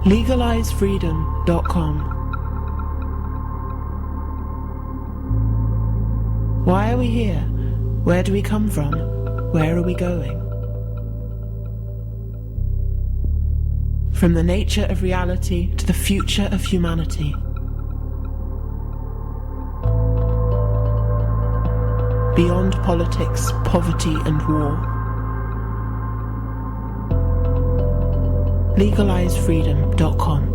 LegalizeFreedom.com. Why are we here? Where do we come from? Where are we going? From the nature of reality to the future of humanity. Beyond politics, poverty and war. LegalizeFreedom.com.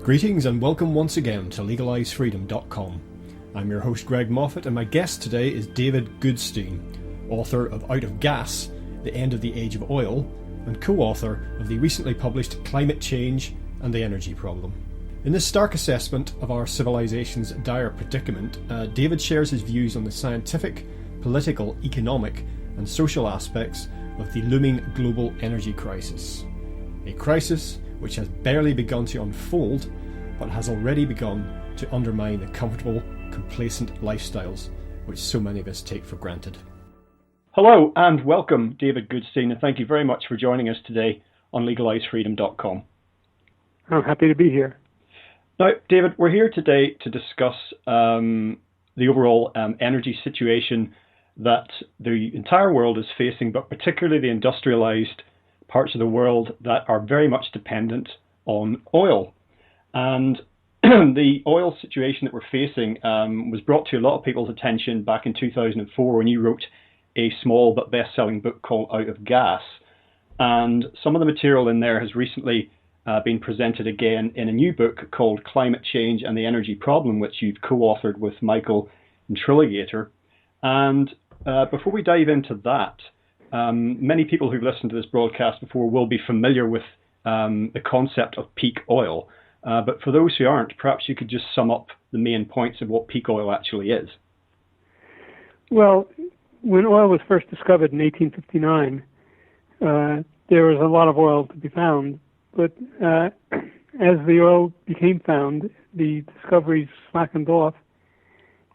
Greetings and welcome once again to LegalizeFreedom.com. I'm your host Greg Moffat, and my guest today is David Goodstein, author of Out of Gas, The End of the Age of Oil, and co-author of the recently published Climate Change and the Energy Problem. In this stark assessment of our civilization's dire predicament, David shares his views on the scientific, political, economic and social aspects of the looming global energy crisis. A crisis which has barely begun to unfold, but has already begun to undermine the comfortable, complacent lifestyles which so many of us take for granted. Hello and welcome, David Goodstein, and thank you very much for joining us today on LegalizeFreedom.com. I'm happy to be here. Now, David, we're here today to discuss the overall energy situation that the entire world is facing, but particularly the industrialized parts of the world that are very much dependent on oil. And the oil situation that we're facing was brought to a lot of people's attention back in 2004 when you wrote a small but best-selling book called Out of Gas. And some of the material in there has recently been presented again in a new book called Climate Change and the Energy Problem, which you've co-authored with Michael and Educator. And before we dive into that, many people who've listened to this broadcast before will be familiar with the concept of peak oil. But for those who aren't, perhaps you could just sum up the main points of what peak oil actually is. Well, when oil was first discovered in 1859, there was a lot of oil to be found. But as the oil became found, the discoveries slackened off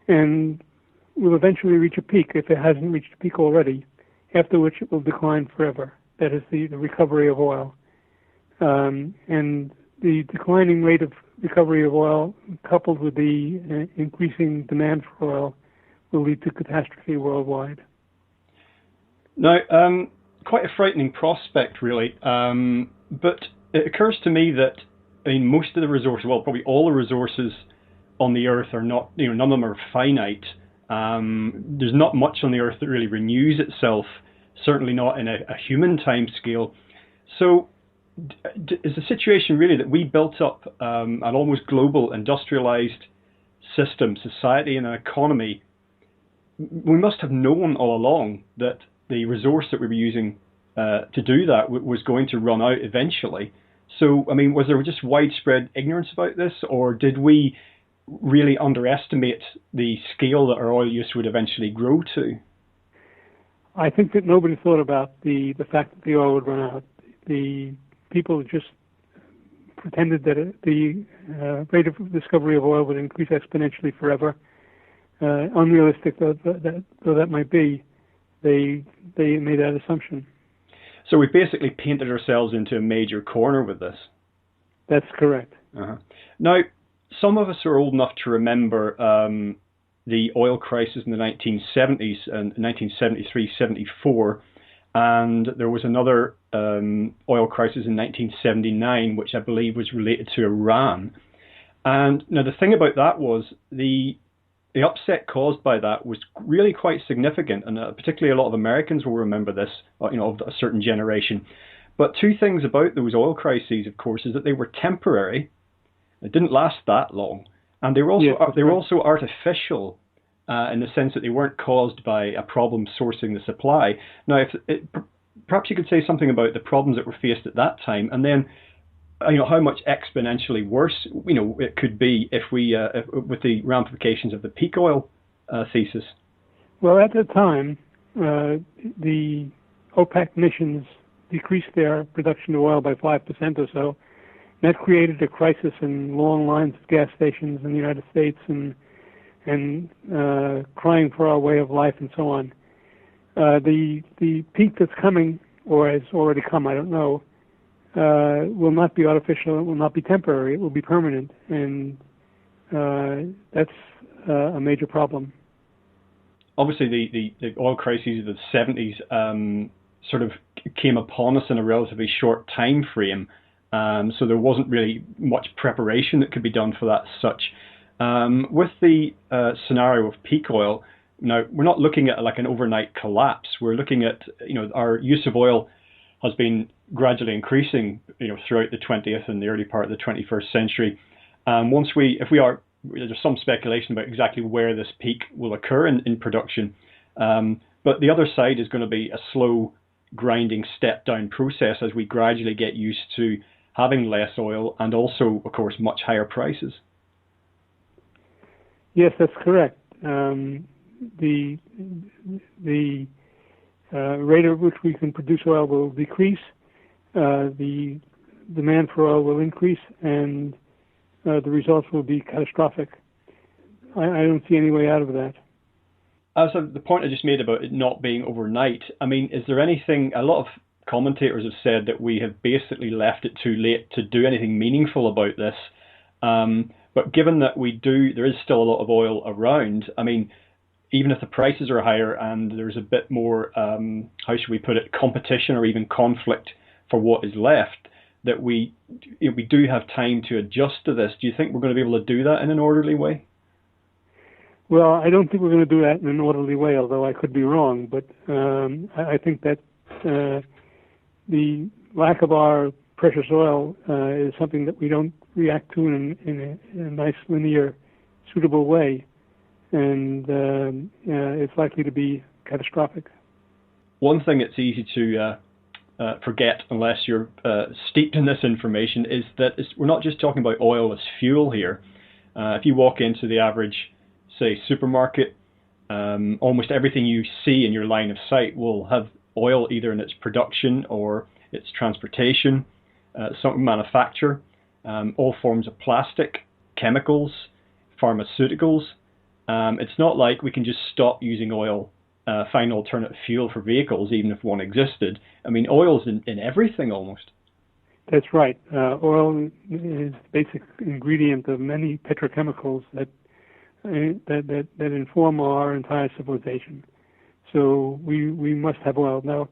and will eventually reach a peak, if it hasn't reached a peak already, after which it will decline forever. That is the recovery of oil. And the declining rate of recovery of oil, coupled with the increasing demand for oil, will lead to catastrophe worldwide. Now, quite a frightening prospect, really. But it occurs to me that, most of the resources, well, probably all the resources on the Earth are not, none of them are finite. There's not much on the Earth that really renews itself, certainly not in a human time scale. So is the situation really that we built up an almost global industrialized system, society and an economy? We must have known all along that the resource that we were using to do that was going to run out eventually. So, was there just widespread ignorance about this, or did we really underestimate the scale that our oil use would eventually grow to? I think that nobody thought about the fact that the oil would run out. The people just pretended that the rate of discovery of oil would increase exponentially forever. Unrealistic though that might be, they made that assumption. So we basically painted ourselves into a major corner with this. That's correct. Uh-huh. Now, some of us are old enough to remember the oil crisis in the 1970s, and 1973-74, and there was another oil crisis in 1979, which I believe was related to Iran. And now the thing about that was the upset caused by that was really quite significant, and particularly a lot of Americans will remember this, of a certain generation. But two things about those oil crises, of course, is that they were temporary. It didn't last that long, and they were also artificial in the sense that they weren't caused by a problem sourcing the supply. Now, perhaps you could say something about the problems that were faced at that time, and then how much exponentially worse it could be if with the ramifications of the peak oil thesis. Well, at the time, the OPEC nations decreased their production of oil by 5% or so, that created a crisis in long lines of gas stations in the United States and crying for our way of life and so on. The peak that's coming, or has already come, I don't know, will not be artificial. It will not be temporary. It will be permanent, and that's a major problem. Obviously, the oil crises of the 70s sort of came upon us in a relatively short time frame, so there wasn't really much preparation that could be done for that as such. With the scenario of peak oil, now we're not looking at like an overnight collapse. We're looking at, our use of oil has been gradually increasing, throughout the 20th and the early part of the 21st century. There's some speculation about exactly where this peak will occur in production. But the other side is going to be a slow grinding step down process as we gradually get used to having less oil and also, of course, much higher prices. Yes, that's correct. The rate at which we can produce oil will decrease. The demand for oil will increase, and the results will be catastrophic. I don't see any way out of that. So the point I just made about it not being overnight, I mean, is there anything, a lot of commentators have said that we have basically left it too late to do anything meaningful about this. But given that there is still a lot of oil around, I mean, even if the prices are higher and there's a bit more, how should we put it, competition or even conflict for what is left, that we do have time to adjust to this. Do you think we're going to be able to do that in an orderly way? Well, I don't think we're going to do that in an orderly way, although I could be wrong. But I think that the lack of our precious oil is something that we don't react to in a nice, linear, suitable way. And it's likely to be catastrophic. One thing it's easy to forget unless you're steeped in this information is that we're not just talking about oil as fuel here. If you walk into the average, say, supermarket, almost everything you see in your line of sight will have oil either in its production or its transportation, some manufacture, all forms of plastic, chemicals, pharmaceuticals. It's not like we can just stop using oil, find alternative fuel for vehicles, even if one existed. I mean, oil's in everything almost. That's right. Oil is the basic ingredient of many petrochemicals that inform our entire civilization. So we must have oil. Now,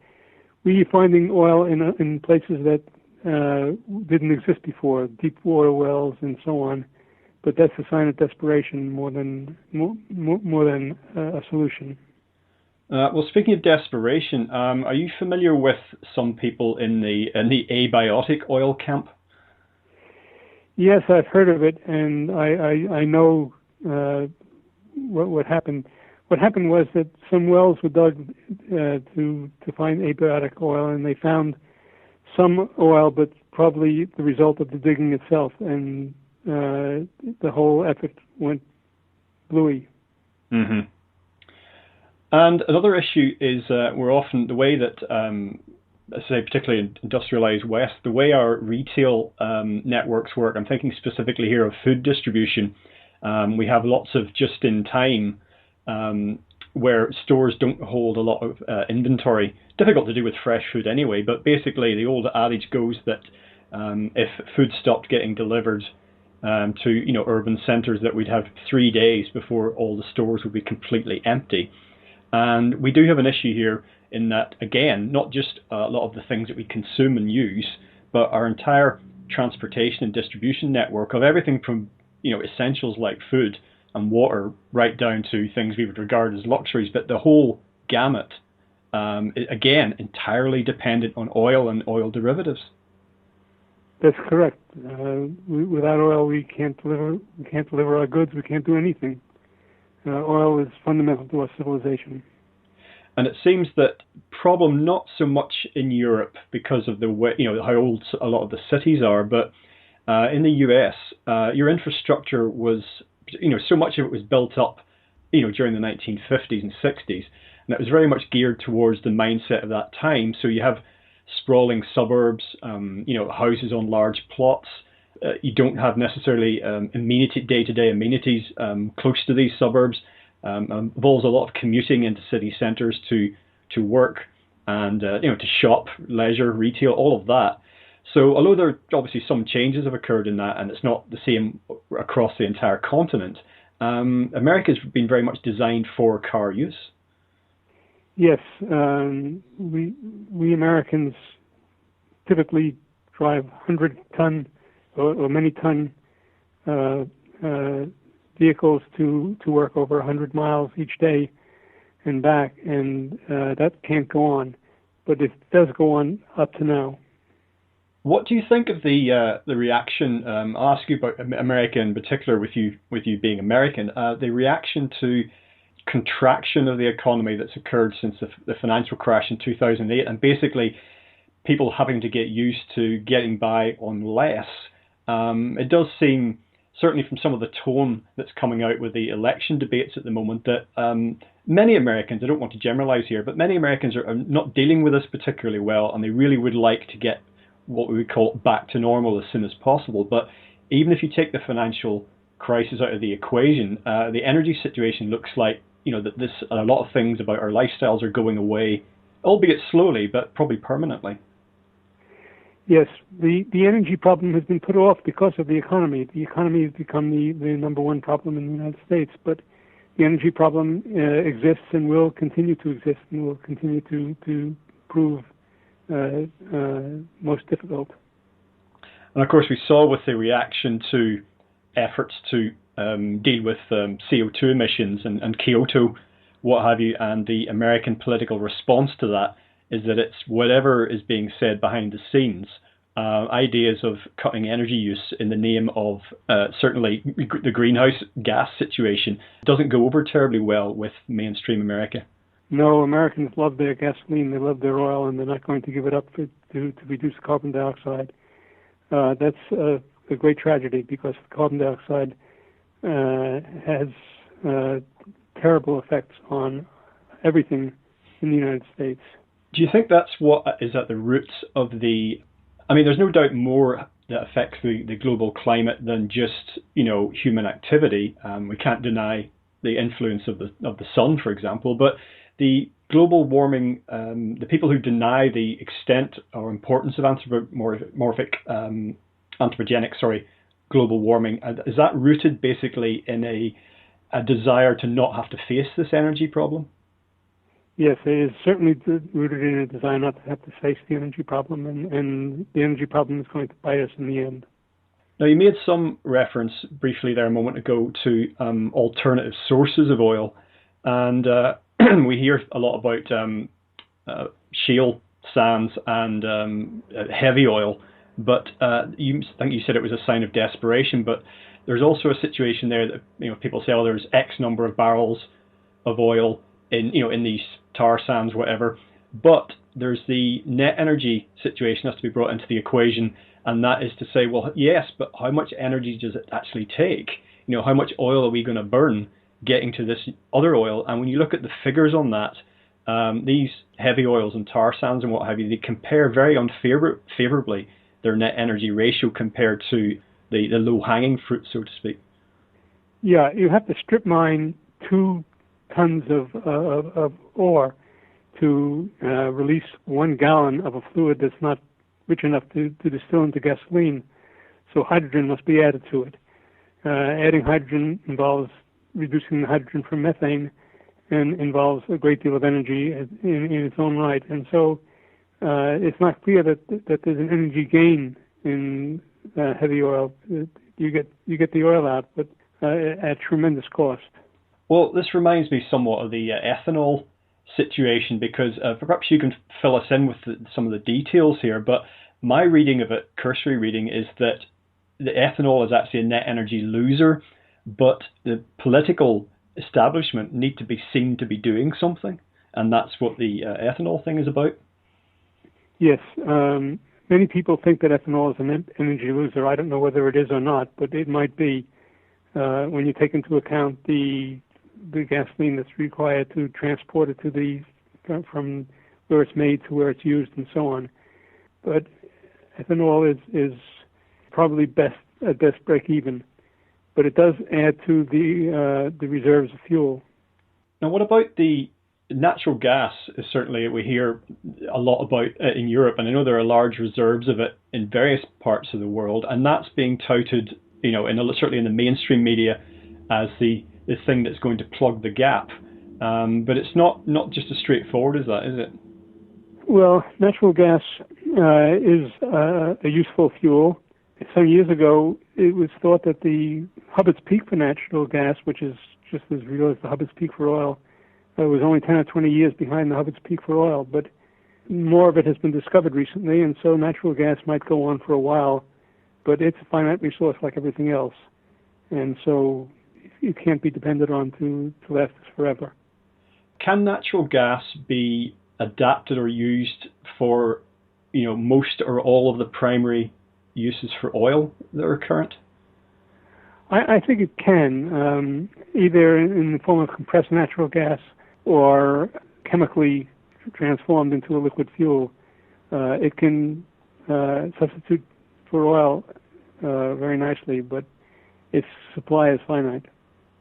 we're finding oil in places that didn't exist before, Deepwater wells and so on. But that's a sign of desperation more than a solution. Well, speaking of desperation, are you familiar with some people in the abiotic oil camp? Yes, I've heard of it, and I know what happened. What happened was that some wells were dug to find abiotic oil, and they found some oil, but probably the result of the digging itself, and the whole effort went bluey. Mm-hmm. And another issue is we're often, the way that, say particularly in industrialized West, the way our retail networks work, I'm thinking specifically here of food distribution, we have lots of just-in-time where stores don't hold a lot of inventory. Difficult to do with fresh food anyway, but basically the old adage goes that if food stopped getting delivered to urban centres, that we'd have 3 days before all the stores would be completely empty. And we do have an issue here in that, again, not just a lot of the things that we consume and use, but our entire transportation and distribution network of everything from essentials like food and water right down to things we would regard as luxuries, but the whole gamut, again, entirely dependent on oil and oil derivatives. That's correct. Without oil, we can't deliver our goods. We can't do anything. Oil is fundamental to our civilization. And it seems that problem not so much in Europe because of the way, how old a lot of the cities are, but in the US, your infrastructure was, so much of it was built up, during the 1950s and 60s, and it was very much geared towards the mindset of that time. So you have sprawling suburbs, houses on large plots, you don't have necessarily day-to-day amenities close to these suburbs. Involves a lot of commuting into city centres to work and to shop, leisure, retail, all of that. So although there are obviously some changes have occurred in that, and it's not the same across the entire continent, America's been very much designed for car use. Yes, we Americans typically drive 100-ton or many-ton vehicles to work over 100 miles each day and back, and that can't go on, but it does go on up to now. What do you think of the reaction? I'll ask you about America in particular, with you being American. The reaction to contraction of the economy that's occurred since the financial crash in 2008, and basically people having to get used to getting by on less. It does seem, certainly from some of the tone that's coming out with the election debates at the moment, that many Americans, I don't want to generalize here, but many Americans are not dealing with this particularly well, and they really would like to get what we would call back to normal as soon as possible. But even if you take the financial crisis out of the equation, the energy situation looks like, that a lot of things about our lifestyles are going away, albeit slowly, but probably permanently. Yes, the energy problem has been put off because of the economy. The economy has become the number one problem in the United States, but the energy problem exists and will continue to exist and will continue to prove most difficult. And of course, we saw with the reaction to efforts to deal with CO2 emissions and Kyoto, what have you, and the American political response to that is that it's whatever is being said behind the scenes. Ideas of cutting energy use in the name of certainly the greenhouse gas situation doesn't go over terribly well with mainstream America. No, Americans love their gasoline, they love their oil, and they're not going to give it up to reduce carbon dioxide. That's a great tragedy, because carbon dioxide has terrible effects on everything in the United States. Do you think that's what is at the roots of there's no doubt more that affects the global climate than just, human activity. We can't deny the influence of the sun, for example, but the global warming, the people who deny the extent or importance of anthropogenic global warming, is that rooted basically in a desire to not have to face this energy problem? Yes, it is certainly rooted in a desire not to have to face the energy problem, and the energy problem is going to bite us in the end. Now, you made some reference briefly there a moment ago to alternative sources of oil, and we hear a lot about shale sands and heavy oil, but I think you said it was a sign of desperation, but there's also a situation there that people say, there's X number of barrels of oil in these tar sands, whatever, but there's the net energy situation has to be brought into the equation, and that is to say, well, yes, but how much energy does it actually take? How much oil are we going to burn getting to this other oil? And when you look at the figures on that, these heavy oils and tar sands and what have you, they compare very unfavorably, their net energy ratio compared to the low-hanging fruit, so to speak. Yeah, you have to strip mine 2 tons of ore to release 1 gallon of a fluid that's not rich enough to distill into gasoline. So hydrogen must be added to it. Adding hydrogen involves reducing the hydrogen from methane and involves a great deal of energy in its own right. And so it's not clear that there's an energy gain in heavy oil. You get the oil out, but at tremendous cost. Well, this reminds me somewhat of the ethanol situation, because perhaps you can fill us in with some of the details here, but my reading of it, cursory reading, is that the ethanol is actually a net energy loser, but the political establishment need to be seen to be doing something, and that's what the ethanol thing is about. Yes, many people think that ethanol is an energy loser. I don't know whether it is or not, but it might be when you take into account the gasoline that's required to transport it from where it's made to where it's used and so on. But ethanol is probably best at best break even, but it does add to the reserves of fuel. Now, what about the natural gas? Is certainly we hear a lot about it in Europe, and I know there are large reserves of it in various parts of the world, and that's being touted, certainly in the mainstream media, as the thing that's going to plug the gap. But it's not just as straightforward as that, is it? Well, natural gas is a useful fuel. Some years ago, it was thought that the Hubbards peak for natural gas, which is just as real as the Hubbards peak for oil, was only 10 or 20 years behind the Hubbards peak for oil. But more of it has been discovered recently, and so natural gas might go on for a while, but it's a finite resource like everything else. And so it can't be depended on to last us forever. Can natural gas be adapted or used for, most or all of the primary uses for oil that are current? I think it can, either in the form of compressed natural gas or chemically transformed into a liquid fuel. It can substitute for oil very nicely, but its supply is finite.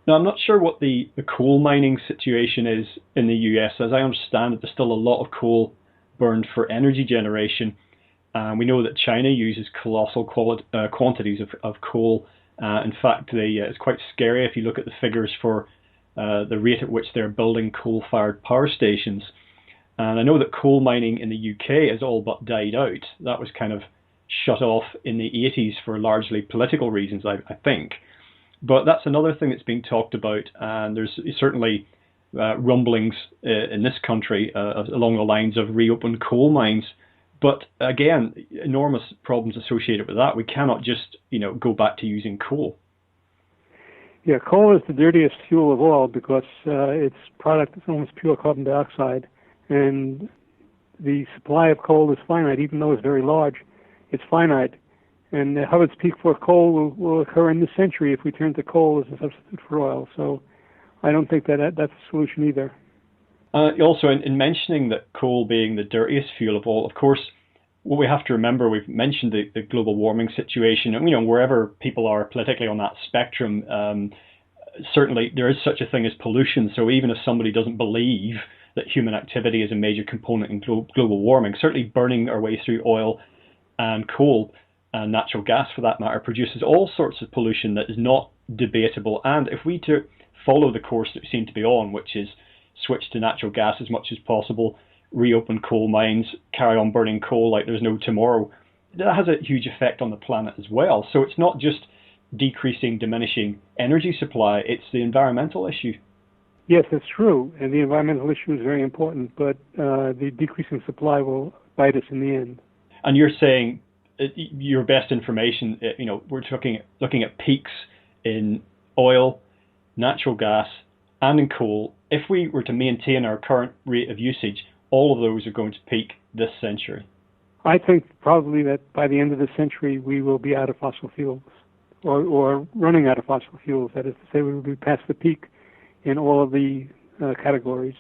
Now, I'm not sure what the coal mining situation is in the US. As I understand it, there's still a lot of coal burned for energy generation. We know that China uses colossal quantities of coal. In fact, it's quite scary if you look at the figures for the rate at which they're building coal-fired power stations. And I know that coal mining in the UK has all but died out. That was kind of shut off in the 80s for largely political reasons, I think. But that's another thing that's being talked about, and there's certainly rumblings in this country along the lines of reopened coal mines. But again, enormous problems associated with that. We cannot just, go back to using coal. Yeah, coal is the dirtiest fuel of all because its product is almost pure carbon dioxide, and the supply of coal is finite, even though it's very large. It's finite. And the Hubbards peak for coal will occur in this century if we turn to coal as a substitute for oil. So I don't think that's a solution either. Also, in mentioning that coal being the dirtiest fuel of all, of course, what we have to remember, we've mentioned the global warming situation, and wherever people are politically on that spectrum, certainly there is such a thing as pollution. So even if somebody doesn't believe that human activity is a major component in global warming, certainly burning our way through oil and coal, and natural gas for that matter, produces all sorts of pollution that is not debatable. And if we follow the course that we seem to be on, which is switch to natural gas as much as possible, reopen coal mines, carry on burning coal like there's no tomorrow, that has a huge effect on the planet as well. So it's not just diminishing energy supply, it's the environmental issue. Yes, that's true, and the environmental issue is very important, but the decreasing supply will bite us in the end. And you're saying your best information, we're looking at peaks in oil, natural gas, and in coal. If we were to maintain our current rate of usage, all of those are going to peak this century. I think probably that by the end of the century we will be out of fossil fuels, or running out of fossil fuels. That is to say, we will be past the peak in all of the categories.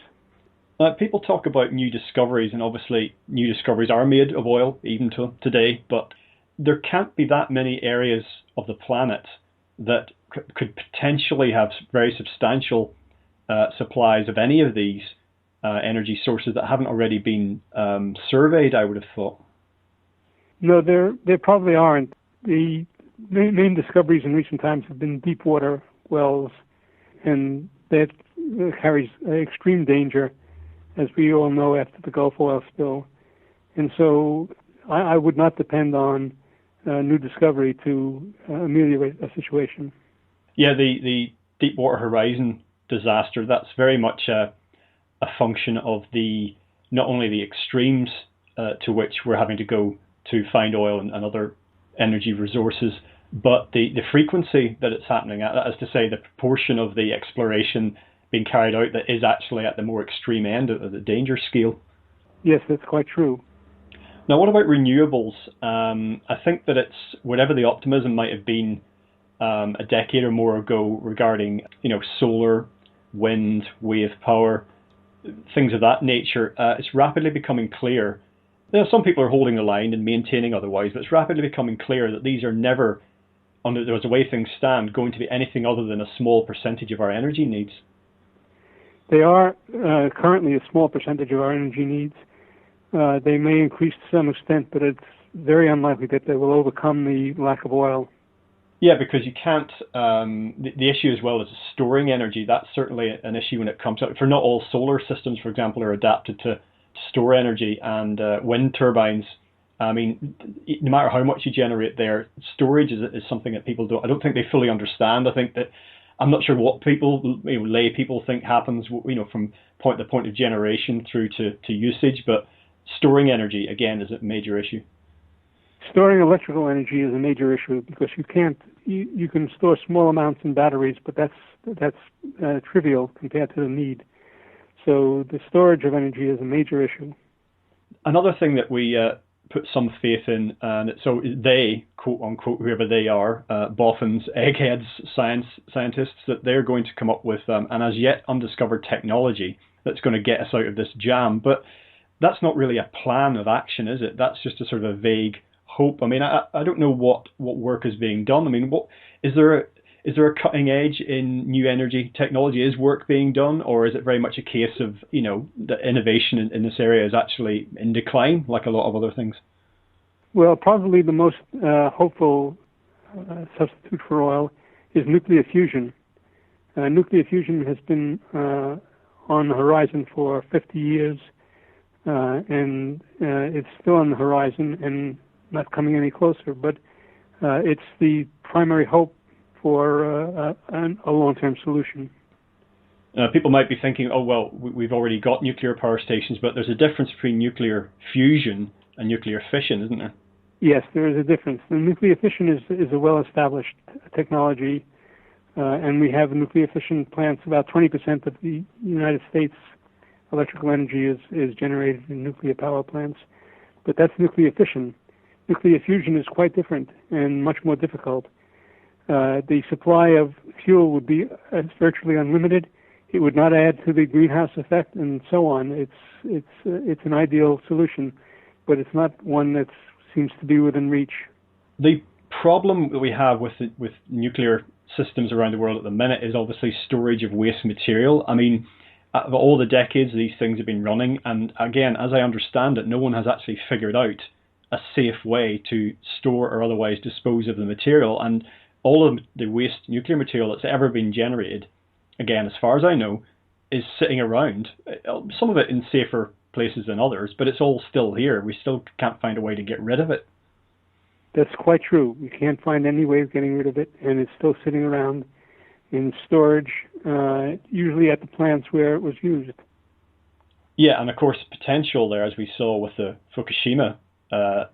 People talk about new discoveries, and obviously new discoveries are made of oil even to today, but there can't be that many areas of the planet that could potentially have very substantial supplies of any of these energy sources that haven't already been surveyed, I would have thought. No, there probably aren't. The main discoveries in recent times have been Deepwater wells, and that carries extreme danger, as we all know, after the Gulf oil spill. And so I would not depend on new discovery to ameliorate a situation. Yeah, the Deepwater Horizon disaster, that's very much a function of not only the extremes to which we're having to go to find oil and other energy resources, but the frequency that it's happening at, as to say, the proportion of the exploration being carried out that is actually at the more extreme end of the danger scale. Yes, that's quite true. Now, what about renewables? I think that it's, whatever the optimism might have been a decade or more ago regarding, solar, wind, wave power, things of that nature, it's rapidly becoming clear. Some people are holding the line and maintaining otherwise, but it's rapidly becoming clear that these are never as the way things stand, going to be anything other than a small percentage of our energy needs? They are currently a small percentage of our energy needs. They may increase to some extent, but it's very unlikely that they will overcome the lack of oil. Yeah, because you can't, the issue as well is storing energy. That's certainly an issue when it comes up. For not all solar systems, for example, are adapted to store energy, and wind turbines, I mean, no matter how much you generate there, storage is something that people I don't think they fully understand. I think that, I'm not sure what people, lay people think happens, from point of generation through to usage, but storing energy, again, is a major issue. Storing electrical energy is a major issue because you can store small amounts in batteries, but that's trivial compared to the need. So the storage of energy is a major issue. Another thing that we put some faith in, and so they, quote unquote, whoever they are, boffins, eggheads, scientists, that they're going to come up with an as yet undiscovered technology that's going to get us out of this jam. But that's not really a plan of action, is it? That's just a sort of a vague hope. I mean, I don't know what work is being done. I mean, what is there a cutting edge in new energy technology? Is work being done, or is it very much a case of the innovation in this area is actually in decline, like a lot of other things? Well, probably the most hopeful substitute for oil is nuclear fusion. Nuclear fusion has been on the horizon for 50 years, and it's still on the horizon and not coming any closer, but it's the primary hope for a long-term solution. People might be thinking, oh, well, we've already got nuclear power stations, but there's a difference between nuclear fusion and nuclear fission, isn't there? Yes, there is a difference. The nuclear fission is a well-established technology, and we have nuclear fission plants. About 20% of the United States electrical energy is generated in nuclear power plants, but that's nuclear fission. Nuclear fusion is quite different and much more difficult. The supply of fuel would be virtually unlimited. It would not add to the greenhouse effect, and so on. It's an ideal solution, but it's not one that seems to be within reach. The problem that we have with nuclear systems around the world at the minute is obviously storage of waste material. I mean, of all the decades these things have been running, and again, as I understand it, no one has actually figured out a safe way to store or otherwise dispose of the material. And all of the waste nuclear material that's ever been generated, again, as far as I know, is sitting around, some of it in safer places than others, but it's all still here. We still can't find a way to get rid of it. That's quite true. We can't find any way of getting rid of it, and it's still sitting around in storage, usually at the plants where it was used. Yeah, and of course, potential there, as we saw with the Fukushima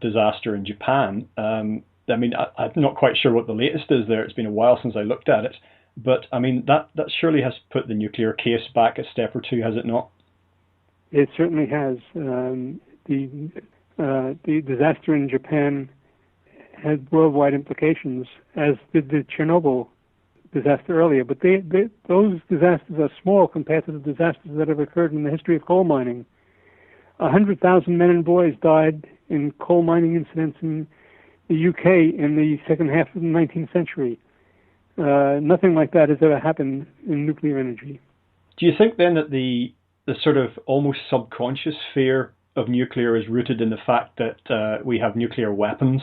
disaster in Japan. I mean, I'm not quite sure what the latest is there. It's been a while since I looked at it. But, I mean, that surely has put the nuclear case back a step or two, has it not? It certainly has. The disaster in Japan had worldwide implications, as did the Chernobyl disaster earlier. But those disasters are small compared to the disasters that have occurred in the history of coal mining. 100,000 men and boys died in coal mining incidents in the UK in the second half of the 19th century. Nothing like that has ever happened in nuclear energy. Do you think then that the sort of almost subconscious fear of nuclear is rooted in the fact that we have nuclear weapons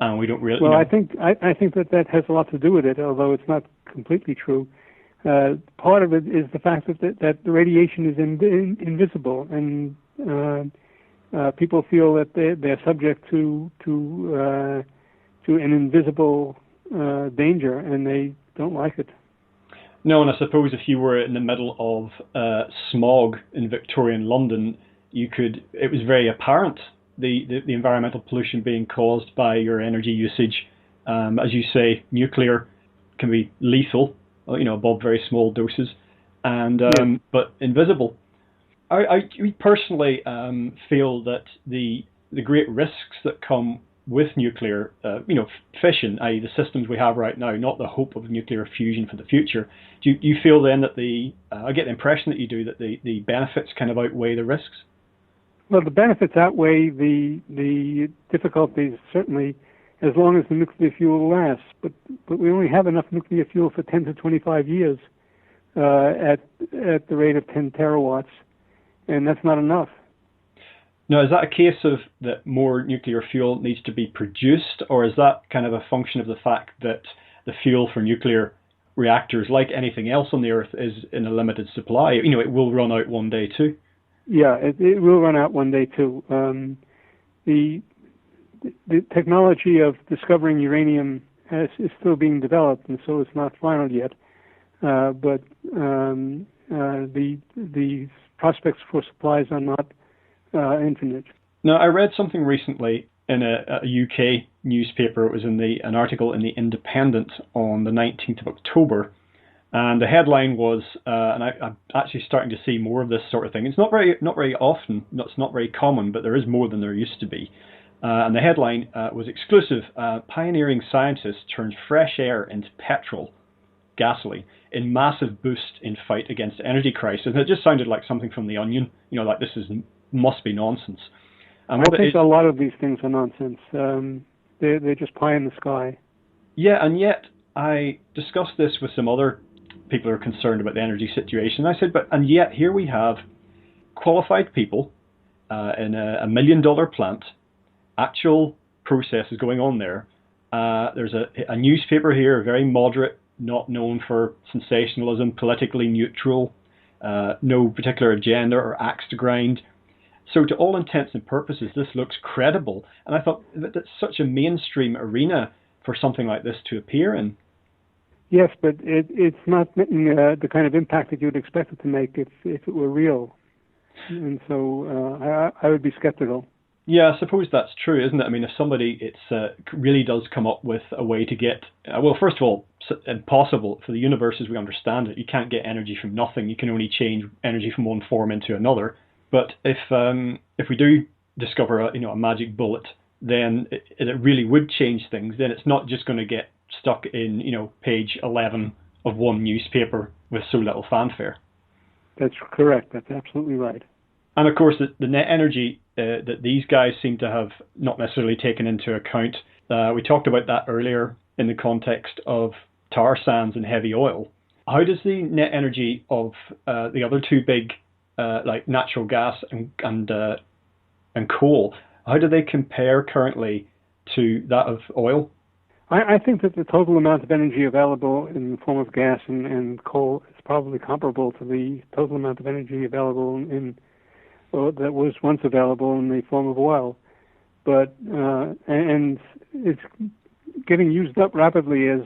and we don't really? Well, I think that has a lot to do with it, although it's not completely true. Part of it is the fact that the radiation is invisible, and people feel that they're subject to an invisible danger, and they don't like it. No, and I suppose if you were in the middle of smog in Victorian London, it was very apparent the environmental pollution being caused by your energy usage. As you say, nuclear can be lethal, above very small doses, and yes, but invisible. I personally feel that the great risks that come with nuclear, fission, i.e. the systems we have right now, not the hope of nuclear fusion for the future. Do you feel then that I get the impression that you do, that the benefits kind of outweigh the risks? Well, the benefits outweigh the difficulties. Certainly, as long as the nuclear fuel lasts. But we only have enough nuclear fuel for 10 to 25 years at the rate of 10 terawatts, and that's not enough. Now, is that a case of that more nuclear fuel needs to be produced, or is that kind of a function of the fact that the fuel for nuclear reactors, like anything else on the Earth, is in a limited supply? You know, it will run out one day too. Yeah, it will run out one day too. The technology of discovering uranium is still being developed, and so it's not final yet. But the prospects for supplies are not infinite. Now, I read something recently in a UK newspaper. It was in an article in the Independent on the 19th of October, and the headline was, and I'm actually starting to see more of this sort of thing. It's not very often, it's not very common, but there is more than there used to be. And the headline was exclusive: pioneering scientist turns fresh air into petrol, gasoline, in massive boost in fight against energy crisis. And it just sounded like something from The Onion. You know, like this must be nonsense. And I think a lot of these things are nonsense. They're just pie in the sky. Yeah, and yet I discussed this with some other people who are concerned about the energy situation. I said, and yet here we have qualified people in a $1 million plant. Actual process is going on there. There's a newspaper here, very moderate, not known for sensationalism, politically neutral, no particular agenda or axe to grind. So to all intents and purposes, this looks credible. And I thought that's such a mainstream arena for something like this to appear in. Yes, but it's not making the kind of impact that you would expect it to make if it were real. And so I would be skeptical. Yeah, I suppose that's true, isn't it? I mean, if somebody really does come up with a way to get, well, first of all, it's impossible for the universe as we understand it. You can't get energy from nothing. You can only change energy from one form into another. But if we do discover a magic bullet, then it really would change things. Then it's not just going to get stuck in page 11 of one newspaper with so little fanfare. That's correct. That's absolutely right. And of course, the net energy that these guys seem to have not necessarily taken into account. We talked about that earlier in the context of tar sands and heavy oil. How does the net energy of the other two big, like natural gas and coal, how do they compare currently to that of oil? I think that the total amount of energy available in the form of gas and coal is probably comparable to the total amount of energy available that was once available in the form of oil. But and it's getting used up rapidly as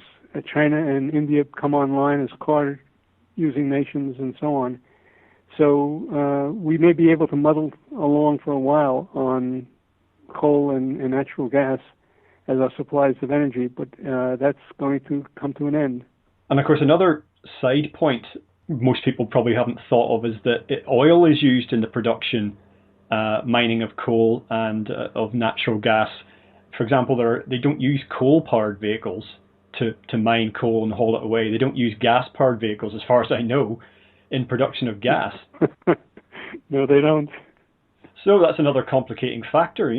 China and India come online as car-using nations and so on. So we may be able to muddle along for a while on coal and natural gas as our supplies of energy, but that's going to come to an end. And of course, another side point most people probably haven't thought of is that oil is used in the production, mining of coal and of natural gas. For example, they don't use coal-powered vehicles to mine coal and haul it away. They don't use gas-powered vehicles, as far as I know, in production of gas. No, they don't. So that's another complicating factor,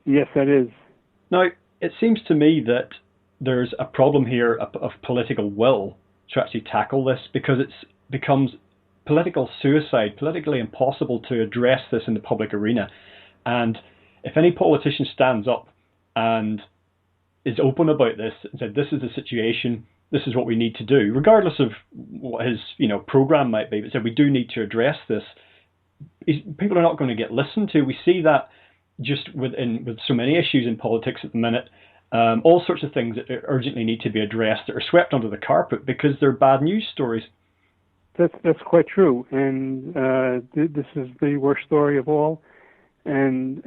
Yes, that is. Now, it seems to me that there's a problem here of political will to actually tackle this, because it becomes political suicide, politically impossible to address this in the public arena. And if any politician stands up and is open about this and said, this is the situation, this is what we need to do, regardless of what his program might be, but said we do need to address this, people are not going to get listened to. We see that just with so many issues in politics at the minute. All sorts of things that urgently need to be addressed that are swept under the carpet because they're bad news stories. That's quite true, and this is the worst story of all, and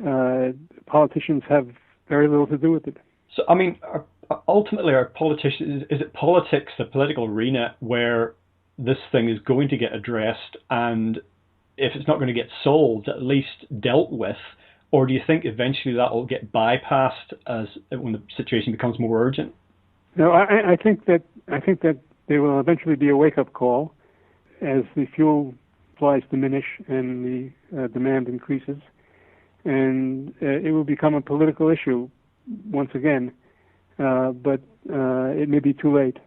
politicians have very little to do with it. So, I mean, ultimately, are politicians? Is it politics, the political arena, where this thing is going to get addressed, and if it's not going to get solved, at least dealt with? Or do you think eventually that will get bypassed when the situation becomes more urgent? No, I think that there will eventually be a wake-up call as the fuel supplies diminish and the demand increases, and it will become a political issue once again. but it may be too late.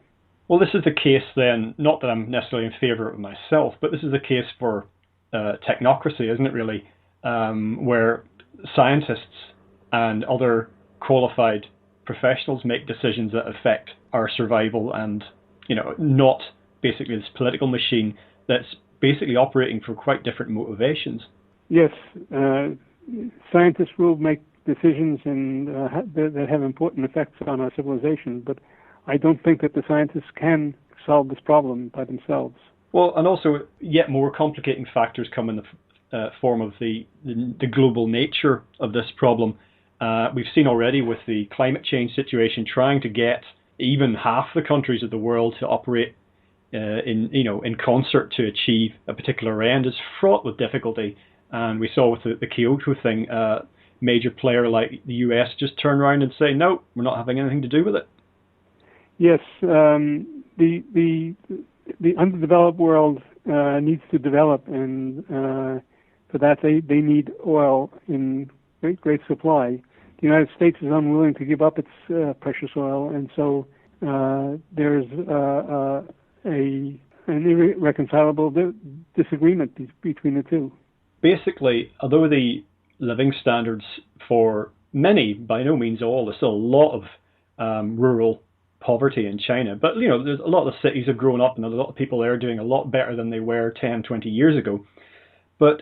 Well, this is the case then, not that I'm necessarily in favour of it myself, but this is the case for technocracy, isn't it really? Where scientists and other qualified professionals make decisions that affect our survival and, not basically this political machine that's basically operating for quite different motivations. Yes, scientists will make decisions and that have important effects on our civilization, but I don't think that the scientists can solve this problem by themselves. Well, and also yet more complicating factors come in the form of the global nature of this problem. We've seen already with the climate change situation, trying to get even half the countries of the world to operate in concert to achieve a particular end is fraught with difficulty. And we saw with the Kyoto thing, a major player like the US just turn around and say, no, we're not having anything to do with it. Yes, the underdeveloped world needs to develop, and for that they need oil in great supply. The United States is unwilling to give up its precious oil, and so there's an irreconcilable disagreement between the two. Basically, although the living standards for many, by no means all, there's still a lot of rural poverty in China. But, there's a lot of the cities have grown up and a lot of people there are doing a lot better than they were 10, 20 years ago. But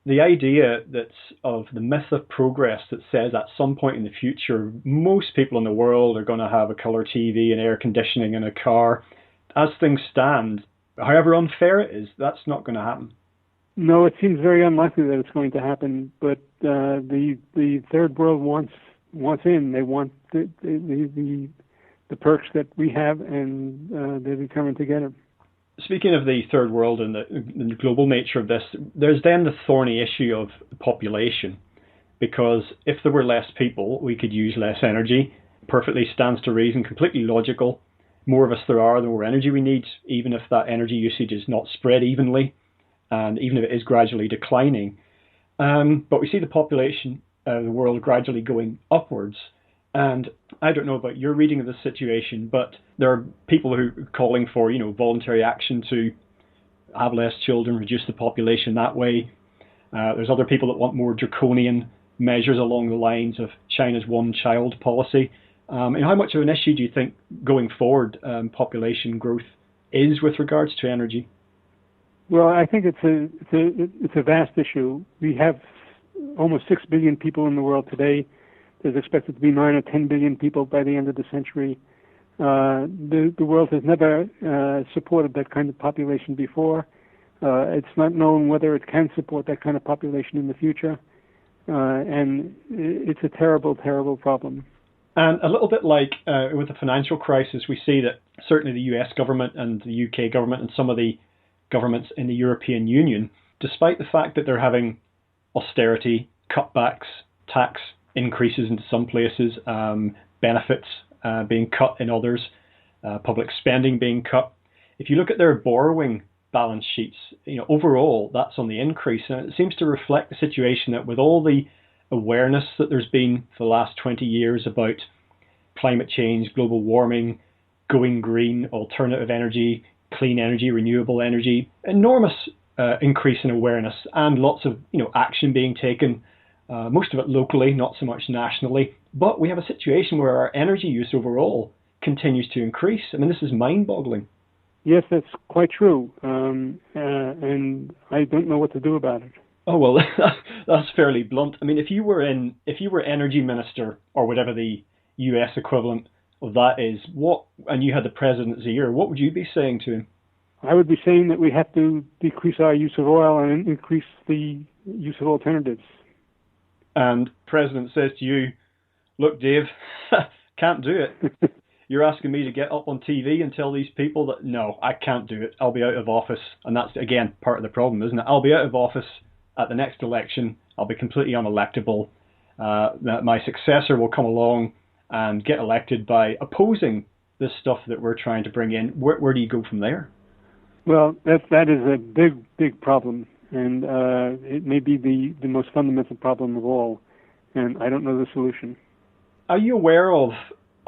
the idea of the myth of progress that says at some point in the future, most people in the world are going to have a colour TV and air conditioning and a car, as things stand, however unfair it is, that's not going to happen. No, it seems very unlikely that it's going to happen, but the third world wants in. They want the perks that we have, and they're determined to get it. Speaking of the third world and the global nature of this, there's then the thorny issue of population, because if there were less people, we could use less energy. Perfectly stands to reason, completely logical. More of us there are, the more energy we need, even if that energy usage is not spread evenly, and even if it is gradually declining. But we see the population of the world gradually going upwards. And I don't know about your reading of the situation, but there are people who are calling for, voluntary action to have less children, reduce the population that way. There's other people that want more draconian measures along the lines of China's one-child policy. And how much of an issue do you think going forward population growth is with regards to energy? Well, I think it's a vast issue. We have almost 6 billion people in the world today. There's expected to be 9 or 10 billion people by the end of the century. The world has never supported that kind of population before. It's not known whether it can support that kind of population in the future. And it's a terrible, terrible problem. And a little bit like with the financial crisis, we see that certainly the US government and the UK government and some of the governments in the European Union, despite the fact that they're having austerity, cutbacks, tax increases in some places, benefits being cut in others, public spending being cut. If you look at their borrowing balance sheets, overall that's on the increase, and it seems to reflect the situation that with all the awareness that there's been for the last 20 years about climate change, global warming, going green, alternative energy, clean energy, renewable energy, enormous increase in awareness and lots of action being taken. Most of it locally, not so much nationally. But we have a situation where our energy use overall continues to increase. I mean, this is mind-boggling. Yes, that's quite true. And I don't know what to do about it. Oh, well, that's fairly blunt. I mean, if you were energy minister or whatever the US equivalent of that is, and you had the president's ear, what would you be saying to him? I would be saying that we have to decrease our use of oil and increase the use of alternatives. And the president says to you, look, Dave, can't do it. You're asking me to get up on TV and tell these people that, no, I can't do it. I'll be out of office. And that's, again, part of the problem, isn't it? I'll be out of office at the next election. I'll be completely unelectable. My successor will come along and get elected by opposing this stuff that we're trying to bring in. Where do you go from there? Well, that is a big problem. And it may be the most fundamental problem of all, and I don't know the solution. Are you aware of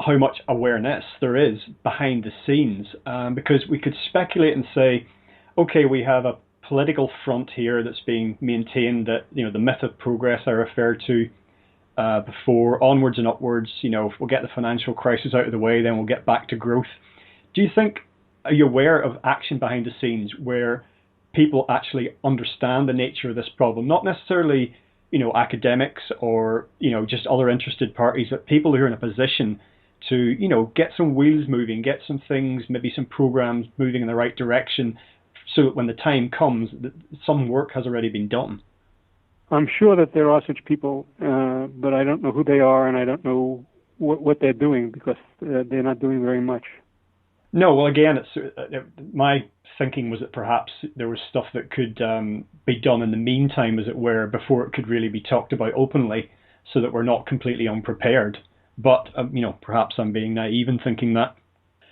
how much awareness there is behind the scenes, because we could speculate and say, okay, we have a political front here that's being maintained, that the myth of progress I referred to before, onwards and upwards. If we'll get the financial crisis out of the way, then we'll get back to growth. Are you aware of action behind the scenes where people actually understand the nature of this problem? Not necessarily, academics or, just other interested parties, but people who are in a position to, get some wheels moving, get some things, maybe some programs moving in the right direction, so that when the time comes, some work has already been done. I'm sure that there are such people, but I don't know who they are, and I don't know what they're doing, because they're not doing very much. No, well, again, my thinking was that perhaps there was stuff that could be done in the meantime, as it were, before it could really be talked about openly, so that we're not completely unprepared. But perhaps I'm being naive in thinking that.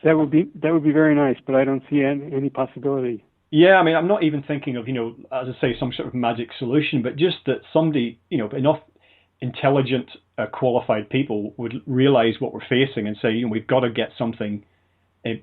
That would be very nice, but I don't see any possibility. Yeah, I mean, I'm not even thinking of, as I say, some sort of magic solution, but just that somebody, enough intelligent, qualified people would realize what we're facing and say, we've got to get something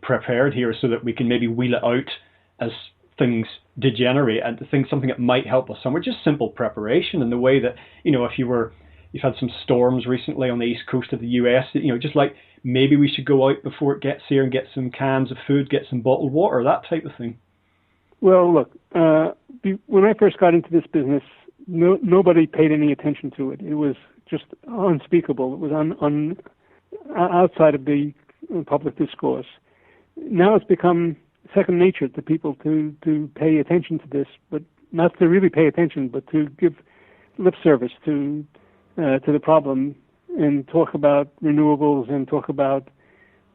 prepared here, so that we can maybe wheel it out as things degenerate, and something that might help us somewhere. Just simple preparation, in the way that, if you've had some storms recently on the east coast of the US, just like maybe we should go out before it gets here and get some cans of food, get some bottled water, that type of thing. Well, look, when I first got into this business, nobody paid any attention to it. It was just unspeakable. It was outside of the public discourse. Now it's become second nature to people to pay attention to this, but not to really pay attention, but to give lip service to the problem and talk about renewables and talk about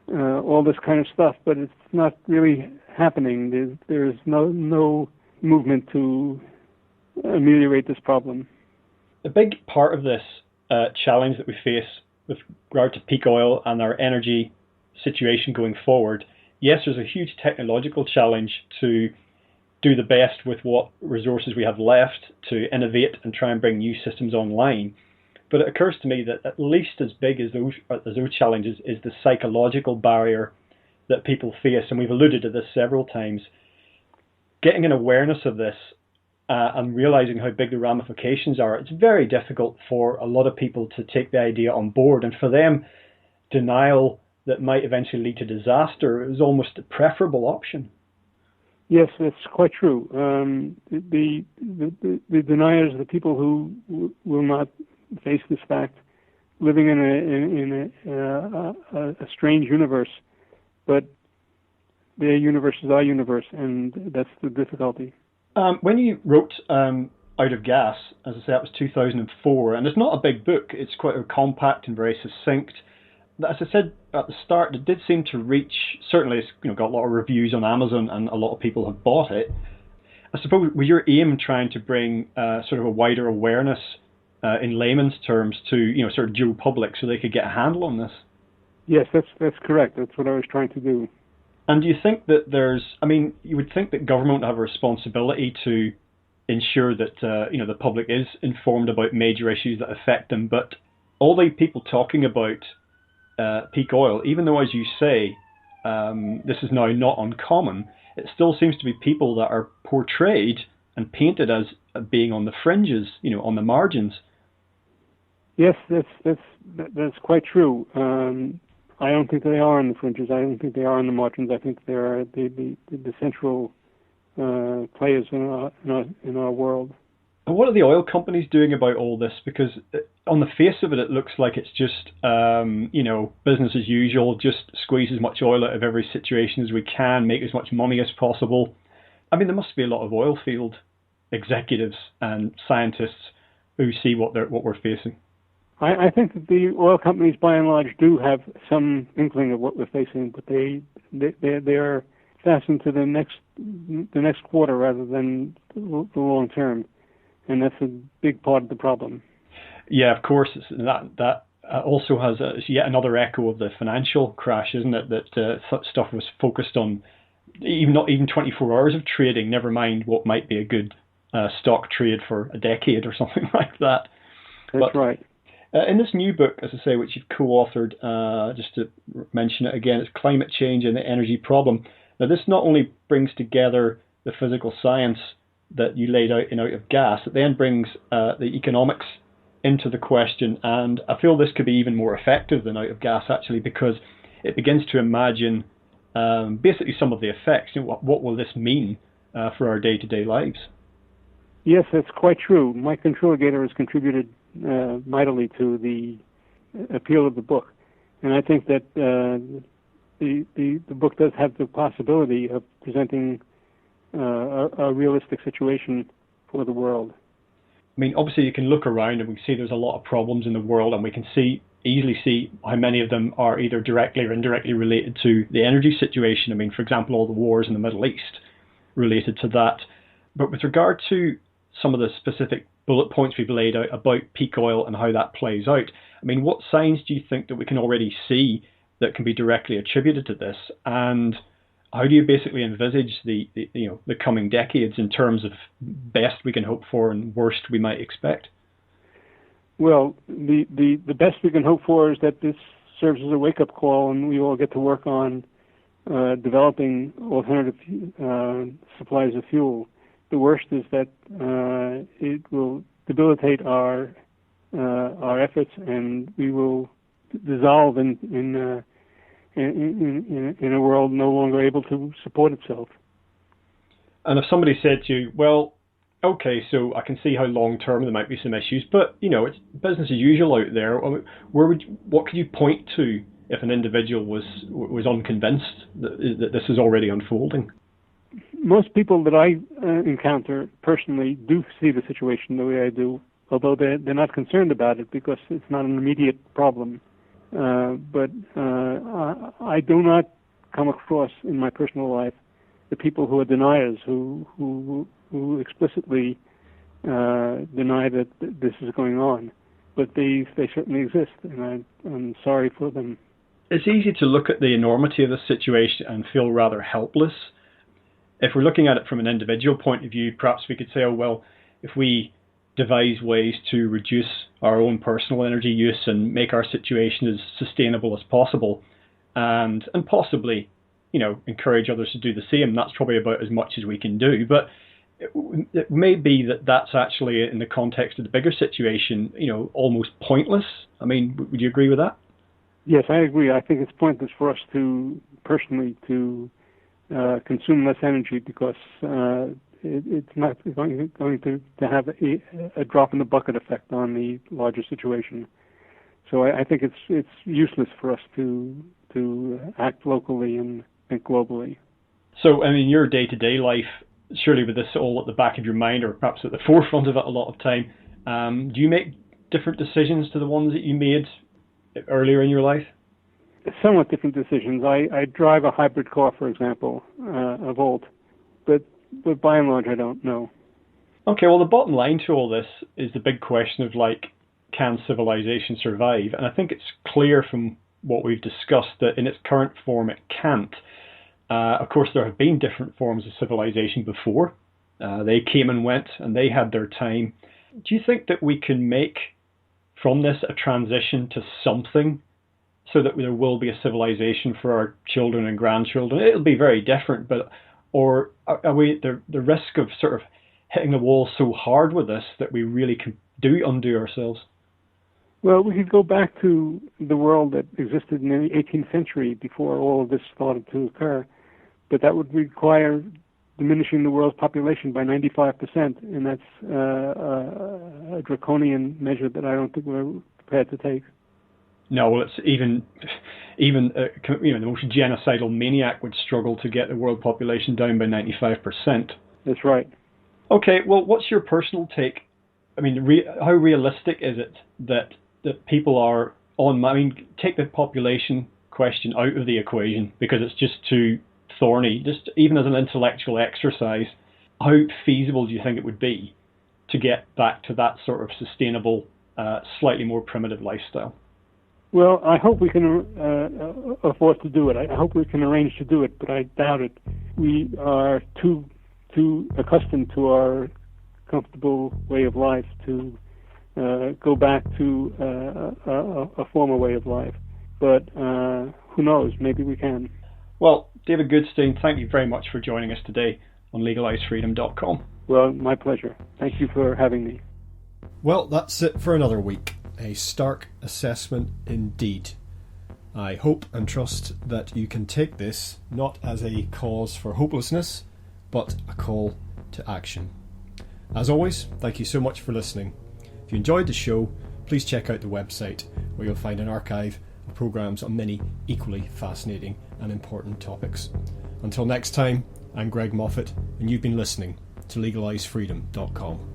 all this kind of stuff, but it's not really happening. There's no movement to ameliorate this problem. A big part of this challenge that we face with regard to peak oil and our energy situation going forward, yes, there's a huge technological challenge to do the best with what resources we have left, to innovate and try and bring new systems online. But it occurs to me that at least as big as those challenges is the psychological barrier that people face, and we've alluded to this several times. Getting an awareness of this and realizing how big the ramifications are, it's very difficult for a lot of people to take the idea on board, and for them, denial that might eventually lead to disaster is almost a preferable option. Yes, that's quite true. The deniers, the people who will not face this fact, living in a strange universe, but their universe is our universe, and that's the difficulty. When you wrote Out of Gas, as I say, that was 2004, and it's not a big book. It's quite compact and very succinct. As I said at the start, it did seem to reach, certainly it's got a lot of reviews on Amazon and a lot of people have bought it. I suppose, was your aim trying to bring sort of a wider awareness in layman's terms to sort of Joe public, so they could get a handle on this? Yes, that's correct. That's what I was trying to do. And do you think that you would think that government would have a responsibility to ensure that the public is informed about major issues that affect them, but all the people talking about peak oil, even though, as you say, this is now not uncommon, it still seems to be people that are portrayed and painted as being on the fringes, on the margins. Yes, that's quite true. I don't think they are on the fringes. I don't think they are on the margins. I think they are the central players in our world. And what are the oil companies doing about all this? Because on the face of it, it looks like it's just business as usual. Just squeeze as much oil out of every situation as we can, make as much money as possible. I mean, there must be a lot of oil field executives and scientists who see what we're facing. I think that the oil companies, by and large, do have some inkling of what we're facing, but they're fastened to the next quarter rather than the long term, and that's a big part of the problem. Yeah, of course. That also has yet another echo of the financial crash, isn't it? That stuff was focused on not even 24 hours of trading. Never mind what might be a good stock trade for a decade or something like that. That's right. In this new book, as I say, which you've co-authored, just to mention it again, it's Climate Change and the Energy Problem. Now, this not only brings together the physical science that you laid out in Out of Gas, it then brings the economics into the question, and I feel this could be even more effective than Out of Gas, actually, because it begins to imagine basically some of the effects. What will this mean for our day-to-day lives? Yes, that's quite true. Mike Controligator has contributed mightily to the appeal of the book, and I think that the book does have the possibility of presenting a realistic situation for the world. I mean, obviously, you can look around and we see there's a lot of problems in the world, and we can easily see how many of them are either directly or indirectly related to the energy situation. I mean, for example, all the wars in the Middle East related to that. But with regard to some of the specific bullet points we've laid out about peak oil and how that plays out, I mean, what signs do you think that we can already see that can be directly attributed to this? And how do you basically envisage the coming decades in terms of best we can hope for and worst we might expect? Well, the best we can hope for is that this serves as a wake-up call, and we all get to work on developing alternative supplies of fuel. The worst is that it will debilitate our efforts, and we will dissolve in a world no longer able to support itself. And if somebody said to you, well, okay, so I can see how long-term there might be some issues, but, it's business as usual out there. What could you point to if an individual was unconvinced that this is already unfolding? Most people that I encounter personally do see the situation the way I do, although they're not concerned about it because it's not an immediate problem. But I do not come across in my personal life the people who are deniers, who explicitly deny that this is going on. But they certainly exist, and I'm sorry for them. It's easy to look at the enormity of the situation and feel rather helpless. If we're looking at it from an individual point of view, perhaps we could say, oh, well, if we devise ways to reduce our own personal energy use and make our situation as sustainable as possible, and possibly, encourage others to do the same, that's probably about as much as we can do. But it may be that that's actually, in the context of the bigger situation, almost pointless. I mean, would you agree with that? Yes, I agree. I think it's pointless for us to consume less energy because it's not going to have a drop in the bucket effect on the larger situation. So I think it's useless for us to act locally and think globally. So, I mean, your day-to-day life, surely with this all at the back of your mind, or perhaps at the forefront of it a lot of time, do you make different decisions to the ones that you made earlier in your life? Somewhat different decisions. I drive a hybrid car, for example, a Volt, but by and large, I don't know. Okay, well, the bottom line to all this is the big question of, can civilization survive? And I think it's clear from what we've discussed that in its current form, it can't. Of course, there have been different forms of civilization before. They came and went, and they had their time. Do you think that we can make from this a transition to something so that there will be a civilization for our children and grandchildren? It'll be very different, or are we the risk of sort of hitting the wall so hard with this that we really can undo ourselves? Well, we could go back to the world that existed in the 18th century before all of this started to occur, but that would require diminishing the world's population by 95%, and that's a draconian measure that I don't think we're prepared to take. No, well, it's even the most genocidal maniac would struggle to get the world population down by 95%. That's right. Okay, well, what's your personal take? I mean, how realistic is it that people are on? I mean, take the population question out of the equation because it's just too thorny. Just even as an intellectual exercise, how feasible do you think it would be to get back to that sort of sustainable, slightly more primitive lifestyle? Well, I hope we can afford to do it. I hope we can arrange to do it, but I doubt it. We are too accustomed to our comfortable way of life to go back to a former way of life. But who knows? Maybe we can. Well, David Goodstein, thank you very much for joining us today on legalizefreedom.com. Well, my pleasure. Thank you for having me. Well, that's it for another week. A stark assessment indeed. I hope and trust that you can take this not as a cause for hopelessness, but a call to action. As always, thank you so much for listening. If you enjoyed the show, please check out the website where you'll find an archive of programmes on many equally fascinating and important topics. Until next time, I'm Greg Moffat, and you've been listening to legalizefreedom.com.